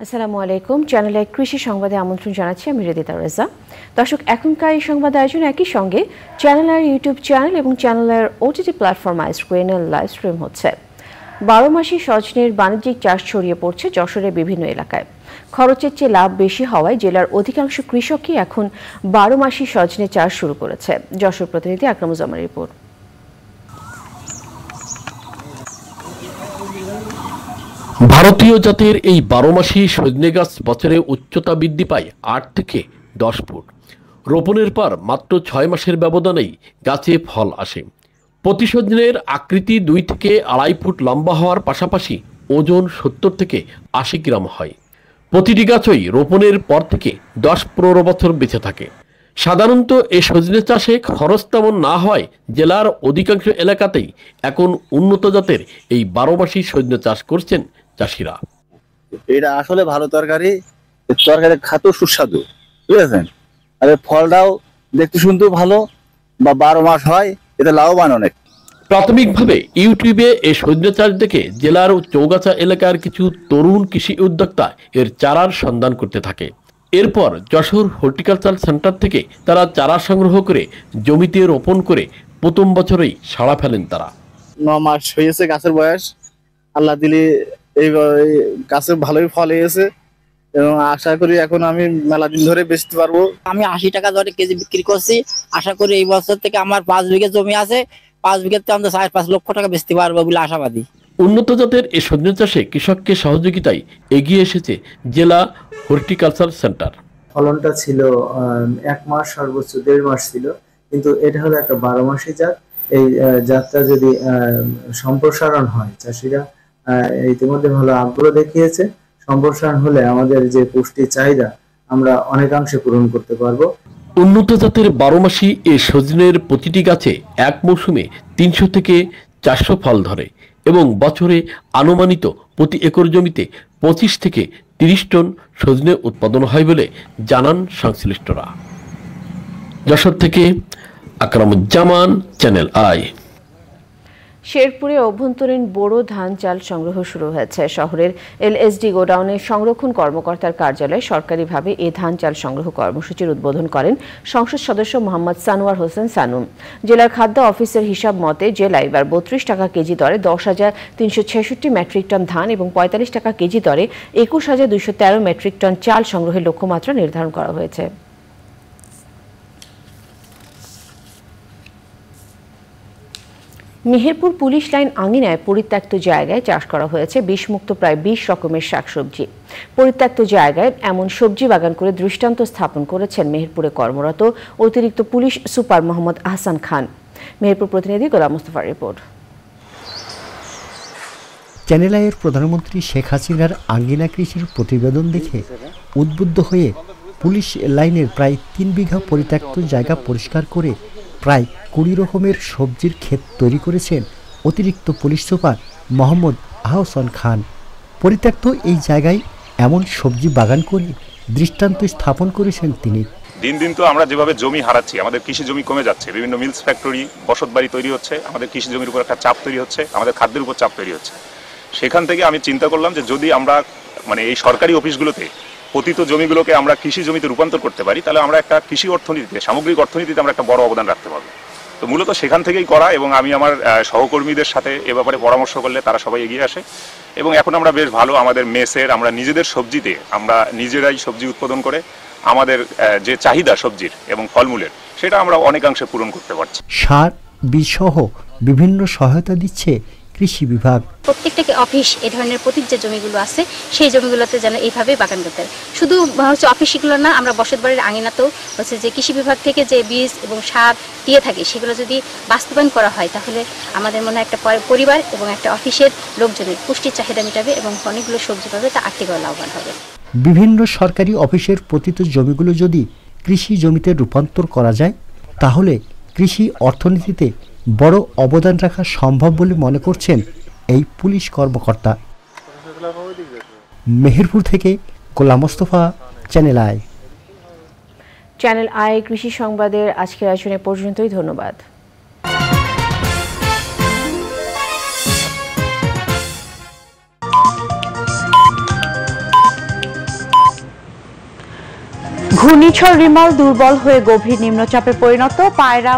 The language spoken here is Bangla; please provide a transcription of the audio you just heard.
আসসালামু আলাইকুম। চ্যানেল আই কৃষি সংবাদে আমন্ত্রণ জানাচ্ছি আমি রেদিতা রেজা। দর্শক, এখনকার এই সংবাদ আয়োজন একই সঙ্গে চ্যানেল আই ইউটিউব চ্যানেল এবং চ্যানেল আই ওটিটি প্ল্যাটফর্ম আইস্ক্রিনে লাইভ স্ট্রিম হচ্ছে। 12 মাসি সজনের বাণিজ্যিক চাষ ছড়িয়ে পড়ছে যশোরের বিভিন্ন এলাকায়। খরচের চেয়ে লাভ বেশি হওয়ায় জেলার অধিকাংশ কৃষকই এখন 12 মাসি সজনে চাষ শুরু করেছে। যশোর প্রতিনিধি আকরামুজ্জামানের রিপোর্ট। ভারতীয় জাতের এই 12 মাসি সজনে গাছ বছরে উচ্চতা বৃদ্ধি পায় 8 থেকে 10 ফুট। রোপণের পর মাত্র 6 মাসের ব্যবধানেই গাছে ফল আসে। প্রতি সজনের আকৃতি 2 থেকে 2.5 ফুট লম্বা হওয়ার পাশাপাশি ওজন 70 থেকে 80 গ্রাম হয়। প্রতিটি গাছই রোপণের পর থেকে 10-15 বছর বেঁচে থাকে। সাধারণত এই সজনে চাষে খরচ তেমন না হয় জেলার অধিকাংশ এলাকাতেই এখন উন্নত জাতের এই 12 মাসি সজনে চাষ করছেন চাষিরা। এটা আসলে ভালো তরকারি, খাতেও সুস্বাদু, বুঝেছেন? আর ফলটাও দেখতে শুনতেও ভালো, বা 12 মাস হয়, এটা লাভবান অনেক। প্রাথমিকভাবে ইউটিউবে এই সজনে চাষ দেখে জেলার চৌগাছা এলাকার কিছু তরুণ কৃষি উদ্যোক্তা এর চারার সন্ধান করতে থাকে। এরপর যশোর হর্টিকালচার সেন্টার থেকে তারা চারা সংগ্রহ করে জমিতে রোপণ করে প্রথম বছরেই সাড়া ফেলেন তারা। 9 মাস হয়েছে গাছের বয়স, আল্লাহ দিলে এই গাছে ভালোই ফল হয়েছে এবং আশা করি এখন আমি মেলা দিন ধরে বেচতে পারবো। আমি 80 টাকা দরে কেজি বিক্রি করছি। আশা করি এই বছর থেকে আমার 5 বিঘা জমি আছে, 5 বিঘাতে আমরা 4-5 লক্ষ টাকা বেচতে পারবো বলে আশাবাদী। উন্নত জাতের এই সজনে চাষে কৃষককে সহযোগিতায় এগিয়ে এসেছে জেলা হর্টিকালচার সেন্টার। ফলনটা ছিল 1 মাস, সর্বোচ্চ 1.5 মাস ছিল, কিন্তু এটা হলো একটা 12 মাসি জাত। এই জাতটা যদি সম্প্রসারণ হয়, চাষিরা ইতিমধ্যে ভালো আগ্রহ দেখিয়েছে। সম্প্রসারণ হলে আমাদের যে পুষ্টি চাহিদা আমরা অনেকাংশে পূরণ করতে পারবো। উন্নত জাতের 12 মাসি এই সজনের প্রতিটি গাছে এক মৌসুমে 300 থেকে 400 ফল ধরে এবং বছরে আনুমানিক প্রতি একর জমিতে 25 থেকে 30 টন সজনে উৎপাদন হয় বলে জানান সংশ্লিষ্টরা। যশোর থেকে আকরামুজ্জামান, চ্যানেল আই। শেরপুরে অভ্যন্তরীণ বোরো ধান চাল সংগ্রহ শুরু হয়েছে। শহরের এলএসডি গোডাউনের সংরক্ষণ কর্মকর্তার কার্যালয়ে সরকারিভাবে এই ধান চাল সংগ্রহ কর্মসূচির উদ্বোধন করেন সংসদ সদস্য মোহাম্মদ সানোয়ার হোসেন সানুম। জেলার খাদ্য অফিসের হিসাব মতে জেলায় এবার 32 টাকা কেজি দরে 10,366 মেট্রিক টন ধান এবং 45 টাকা কেজি দরে 21,213 মেট্রিক টন চাল সংগ্রহের লক্ষ্যমাত্রা নির্ধারণ করা হয়েছে। মেহেরপুর পুলিশ লাইন আঙিনায় পরিত্যক্ত জায়গায় চাষ করা হয়েছে বিষমুক্ত প্রায় 20 রকমের শাকসবজি। পরিত্যক্ত জায়গায় এমন সবজি বাগান করে দৃষ্টান্ত স্থাপন করেছেন মেহেরপুরে কর্মরত অতিরিক্ত পুলিশ সুপার মোহাম্মদ আহসান খান। মেহেরপুর প্রতিনিধি গোলাম মোস্তফার রিপোর্ট। চ্যানেল আইয়ের প্রধানমন্ত্রী শেখ হাসিনার আঙ্গিনা কৃষির প্রতিবেদন দেখে উদ্বুদ্ধ হয়ে পুলিশ লাইনের প্রায় 3 বিঘা পরিত্যক্ত জায়গা পরিষ্কার করে প্রায় 20 রকমের সবজির ক্ষেত তৈরি করেছেন অতিরিক্ত পুলিশ সুপার মোহাম্মদ আহসান খান। পরিত্যক্ত এই জায়গায় এমন সবজি বাগান করে দৃষ্টান্ত স্থাপন করেছেন তিনি। দিন দিন তো আমরা যেভাবে জমি হারাচ্ছি, আমাদের কৃষি জমি কমে যাচ্ছে, বিভিন্ন মিলস ফ্যাক্টরি, বসতবাড়ি তৈরি হচ্ছে, আমাদের কৃষি জমির উপর একটা চাপ তৈরি হচ্ছে, আমাদের খাদ্যের উপর চাপ তৈরি হচ্ছে। সেখান থেকে আমি চিন্তা করলাম যে যদি আমরা এই সরকারি অফিসগুলোতে পতিত জমিগুলোকে আমরা কৃষি জমিতে রূপান্তর করতে পারি, তাহলে আমরা একটা কৃষি অর্থনীতিতে, সামগ্রিক অর্থনীতিতে আমরা একটা বড় অবদান রাখতে পারবো। তো মূলত সেখান থেকেই করা, এবং আমি আমার সহকর্মীদের সাথে এ ব্যাপারে পরামর্শ করলে তারা সবাই এগিয়ে আসে এবং এখন আমরা বেশ ভালো আমাদের মেসের আমরা নিজেদের সবজিতে আমরা নিজেরাই সবজি উৎপাদন করে আমাদের যে চাহিদা সবজির এবং ফলমূলের সেটা আমরা অনেকাংশে পূরণ করতে পারছি। সার, বীজ সহ বিভিন্ন সহায়তা দিচ্ছে কৃষি বিভাগ। প্রত্যেকটা অফিস এই ধরনের পতিত যে জমিগুলো আছে সেই জমিগুলোতে যেন এইভাবে বাগান করতে হয়। শুধু অফিসগুলো না, আমরা বসতবাড়ির আঙিনাতেও যে কৃষি বিভাগ থেকে যে বীজ এবং সার দিয়ে থাকে সেগুলো যদি বাস্তবায়ন করা হয় তাহলে আমাদের মনে হয় একটা পরিবার এবং একটা অফিসের লোকজনের পুষ্টির চাহিদা মেটাবে এবং অনেকগুলো সবজি পাবে, তা আর্থিকভাবে লাভবান হবে। বিভিন্ন সরকারি অফিসের পতিত জমিগুলো যদি কৃষি জমিতে রূপান্তর করা যায় তাহলে কৃষি অর্থনীতিতে বড় অবদান রাখা সম্ভব বলে মনে করছেন এই পুলিশ কর্মকর্তা। মেহেরপুর থেকে Golam Mostafa, Channel i. Channel i কৃষি সংবাদের আজকের আয়োজনে পর্যন্তই। ধন্যবাদ। ঘূর্ণিঝড় রিমাল দুর্বল হয়ে গভীর নিম্নচাপে পরিণত। পায়রা